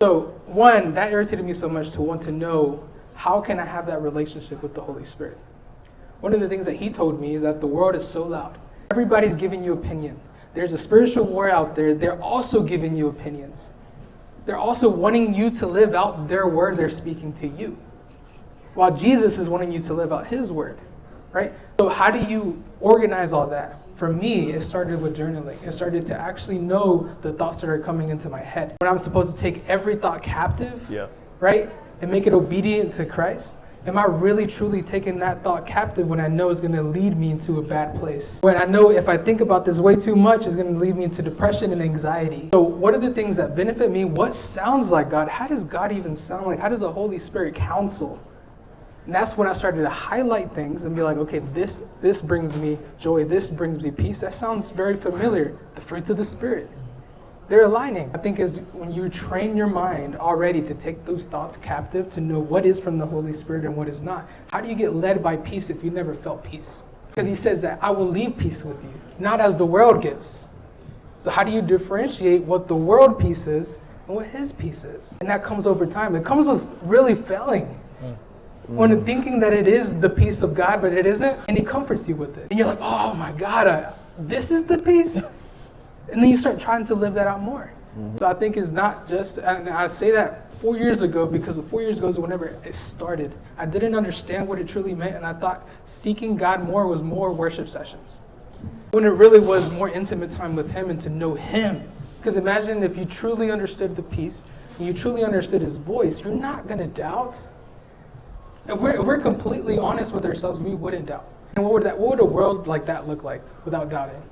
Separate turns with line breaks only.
So one, that irritated me so much to want to know, how can I have that relationship with the Holy Spirit? One of the things that he told me is that the world is so loud. Everybody's giving you opinion. There's a spiritual war out there. They're also giving you opinions. They're also wanting you to live out their word they're speaking to you, while Jesus is wanting you to live out his word, right? So how do you organize all that? For me, it started with journaling. It started to actually know the thoughts that are coming into my head. When I'm supposed to take every thought captive, right, and make it obedient to Christ, am I really truly taking that thought captive when I know it's going to lead me into a bad place? When I know if I think about this way too much, it's going to lead me into depression and anxiety. So what are the things that benefit me? What sounds like God? How does God even sound like? How does the Holy Spirit counsel? And that's when I started to highlight things and be like, okay, this brings me joy. This brings me peace. That sounds very familiar. The fruits of the Spirit. They're aligning. I think is when you train your mind already to take those thoughts captive, to know what is from the Holy Spirit and what is not. How do you get led by peace if you never felt peace? Because he says that I will leave peace with you, not as the world gives. So how do you differentiate what the world peace is and what his peace is? And that comes over time. It comes with really failing. When thinking that it is the peace of God, but it isn't, and he comforts you with it. And you're like, oh my God, this is the peace? And then you start trying to live that out more. So I think it's not just, and I say that 4 years ago, because 4 years ago is whenever it started. I didn't understand what it truly meant, and I thought seeking God more was more worship sessions. When it really was more intimate time with him and to know him. Because imagine if you truly understood the peace, and you truly understood his voice, you're not going to doubt. If we're completely honest with ourselves, we wouldn't doubt. And what would a world like that look like without doubting?